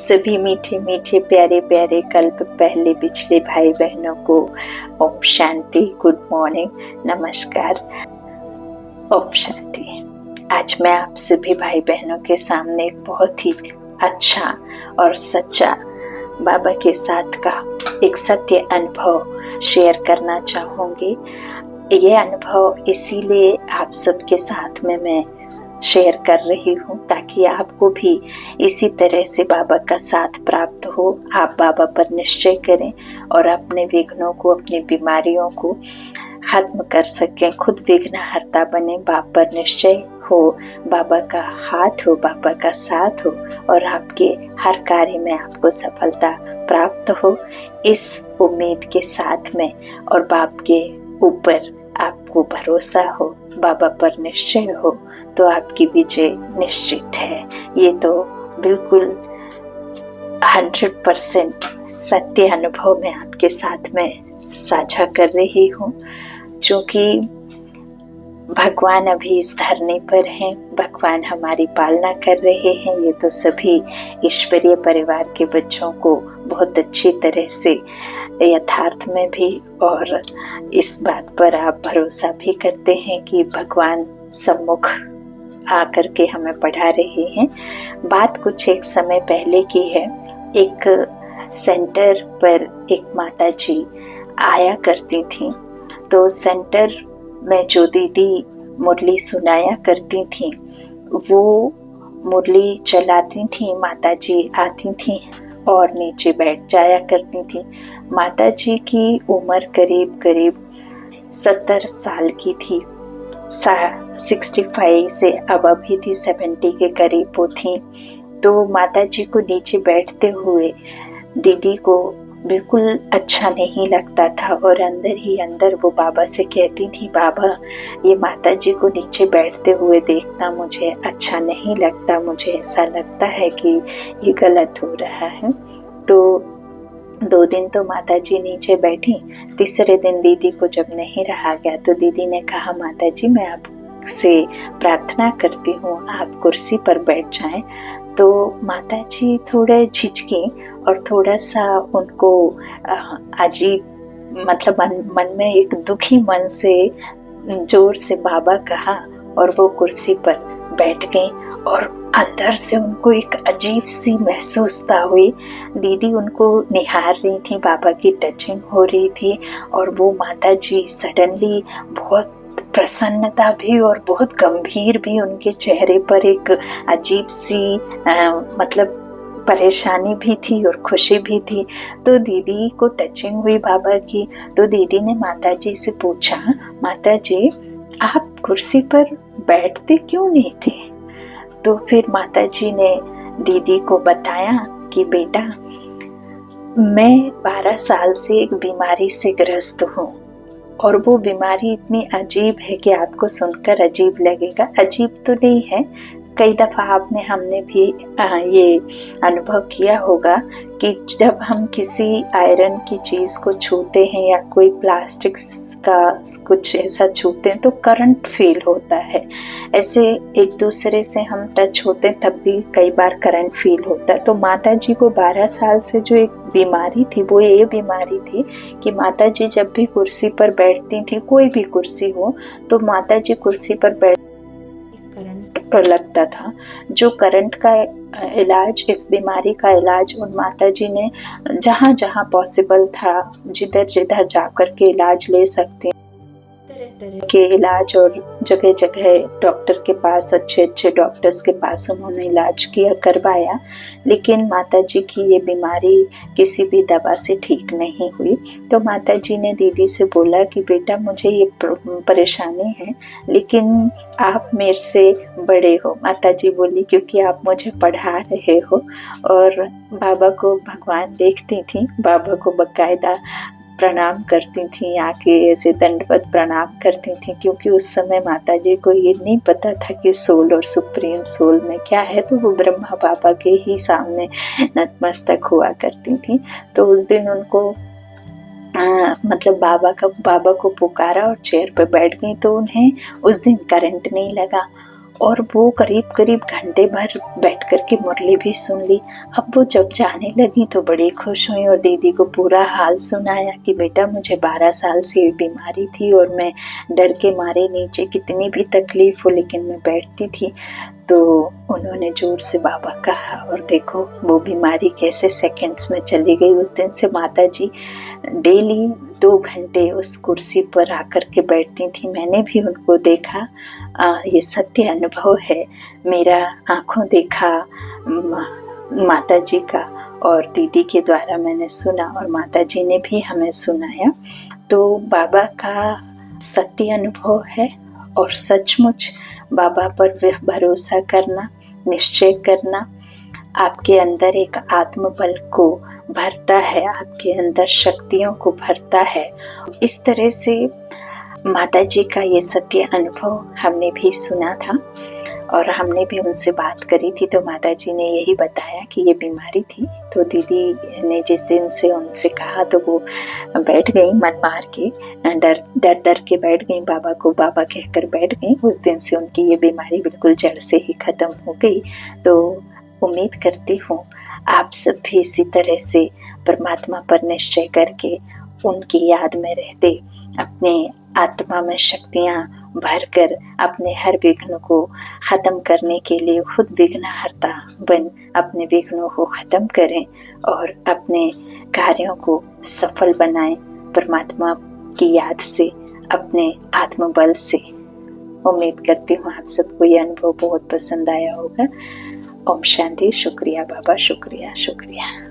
सभी मीठे मीठे प्यारे प्यारे कल्प पहले पिछले भाई बहनों को ओम शांति, गुड मॉर्निंग, नमस्कार, ओम शांति। आज मैं आप सभी भाई बहनों के सामने एक बहुत ही अच्छा और सच्चा बाबा के साथ का एक सत्य अनुभव शेयर करना चाहूँगी। ये अनुभव इसीलिए आप सबके साथ में मैं शेयर कर रही हूँ ताकि आपको भी इसी तरह से बाबा का साथ प्राप्त हो। आप बाबा पर निश्चय करें और अपने विघ्नों को, अपनी बीमारियों को खत्म कर सकें, खुद विघ्नहर्ता बने। बाबा पर निश्चय हो, बाबा का हाथ हो, बाबा का साथ हो और आपके हर कार्य में आपको सफलता प्राप्त हो, इस उम्मीद के साथ में। और बाबा के ऊपर आपको भरोसा हो, बाबा पर निश्चय हो तो आपकी विजय निश्चित है। ये तो बिल्कुल 100% सत्य अनुभव मैं आपके साथ में साझा कर रही हूँ, क्योंकि भगवान अभी इस धरनी पर हैं, भगवान हमारी पालना कर रहे हैं। ये तो सभी ईश्वरीय परिवार के बच्चों को बहुत अच्छी तरह से यथार्थ में भी और इस बात पर आप भरोसा भी करते हैं कि भगवान सम्मुख आकर के हमें पढ़ा रहे हैं। बात कुछ एक समय पहले की है। एक सेंटर पर एक माता जी आया करती थी, तो सेंटर में जो दीदी मुरली सुनाया करती थी वो मुरली चलाती थी। माता जी आती थी और नीचे बैठ जाया करती थी। माता जी की उम्र करीब करीब 70 साल की थी, 65 से अब अभी थी 70 के करीब वो थी। तो माता जी को नीचे बैठते हुए दीदी को बिल्कुल अच्छा नहीं लगता था और अंदर ही अंदर वो बाबा से कहती थी, बाबा ये माता जी को नीचे बैठते हुए देखना मुझे अच्छा नहीं लगता, मुझे ऐसा लगता है कि ये गलत हो रहा है। तो 2 दिन तो माता जी नीचे बैठी। तीसरे दिन दीदी को जब नहीं रहा गया तो दीदी ने कहा, माता जी मैं आपसे प्रार्थना करती हूँ, आप कुर्सी पर बैठ जाएं। तो माता जी थोड़े झिझकी और थोड़ा सा उनको अजीब, मतलब मन में एक दुखी मन से जोर से बाबा कहा और वो कुर्सी पर बैठ गई। और अंदर से उनको एक अजीब सी महसूसता हुई। दीदी उनको निहार रही थी, बाबा की टचिंग हो रही थी और वो माता जी सडनली बहुत प्रसन्नता भी और बहुत गंभीर भी, उनके चेहरे पर एक अजीब सी मतलब परेशानी भी थी और खुशी भी थी। तो दीदी को टचिंग हुई बाबा की। तो दीदी ने माता जी से पूछा, माता जी आप कुर्सी पर बैठते क्यों नहीं थे? तो फिर माता जी ने दीदी को बताया कि बेटा मैं 12 साल से एक बीमारी से ग्रस्त हूँ और वो बीमारी इतनी अजीब है कि आपको सुनकर अजीब लगेगा। अजीब तो नहीं है, कई दफ़ा हमने भी ये अनुभव किया होगा कि जब हम किसी आयरन की चीज़ को छूते हैं या कोई प्लास्टिक का कुछ ऐसा छूते हैं तो करंट फील होता है। ऐसे एक दूसरे से हम टच होते हैं तब भी कई बार करंट फील होता है। तो माता जी को 12 साल से जो एक बीमारी थी वो ये बीमारी थी कि माता जी जब भी कुर्सी पर बैठती थी, कोई भी कुर्सी हो, तो माता जी कुर्सी पर बैठ करंट लगता था। जो करंट का इलाज, इस बीमारी का इलाज उन माता जी ने जहाँ जहाँ पॉसिबल था, जिधर जिधर जाकर के इलाज ले सकते, तरह तरह के इलाज और जगह जगह डॉक्टर के पास, अच्छे अच्छे डॉक्टर्स के पास उन्होंने इलाज किया, करवाया, लेकिन माता जी की ये बीमारी किसी भी दवा से ठीक नहीं हुई। तो माता जी ने दीदी से बोला कि बेटा मुझे ये परेशानी है, लेकिन आप मेरे से बड़े हो। माता जी बोली क्योंकि आप मुझे पढ़ा रहे हो। और बाबा को भगवान देखती थी, बाबा को बाकायदा प्रणाम करती थी, आके ऐसे दंडवत प्रणाम करती थी, क्योंकि उस समय माता जी को ये नहीं पता था कि सोल और सुप्रीम सोल में क्या है। तो वो ब्रह्मा बाबा के ही सामने नतमस्तक हुआ करती थी। तो उस दिन उनको मतलब बाबा को पुकारा और चेयर पर बैठ गई। तो उन्हें उस दिन करंट नहीं लगा और वो करीब करीब घंटे भर बैठ कर के मुरली भी सुन ली। अब वो जब जाने लगी तो बड़ी खुश हुई और दीदी को पूरा हाल सुनाया कि बेटा मुझे 12 साल से ये बीमारी थी और मैं डर के मारे नीचे कितनी भी तकलीफ हो लेकिन मैं बैठती थी। तो उन्होंने जोर से बाबा कहा और देखो वो बीमारी कैसे सेकंड्स में चली गई। उस दिन से माता जी डेली 2 घंटे उस कुर्सी पर आकर के बैठती थी। मैंने भी उनको देखा, ये सत्य अनुभव है मेरा, आँखों देखा माता जी का और दीदी के द्वारा मैंने सुना और माता जी ने भी हमें सुनाया। तो बाबा का सत्य अनुभव है और सचमुच बाबा पर भरोसा करना, निश्चय करना आपके अंदर एक आत्मबल को भरता है, आपके अंदर शक्तियों को भरता है। इस तरह से माता जी का ये सत्य अनुभव हमने भी सुना था और हमने भी उनसे बात करी थी। तो माता जी ने यही बताया कि ये बीमारी थी। तो दीदी ने जिस दिन से उनसे कहा तो वो बैठ गई, मन मार के डर के बैठ गई, बाबा को बाबा कहकर बैठ गई। उस दिन से उनकी ये बीमारी बिल्कुल जड़ से ही ख़त्म हो गई। तो उम्मीद करती हूँ आप सब भी इसी तरह से परमात्मा पर निश्चय करके उनकी याद में रहते अपने आत्मा में शक्तियाँ भरकर अपने हर विघ्न को ख़त्म करने के लिए खुद विघ्नहर्ता बन अपने विघ्नों को ख़त्म करें और अपने कार्यों को सफल बनाएं परमात्मा की याद से, अपने आत्मबल से। उम्मीद करती हूँ आप सबको ये अनुभव बहुत पसंद आया होगा। ओम शांति। शुक्रिया बाबा, शुक्रिया शुक्रिया।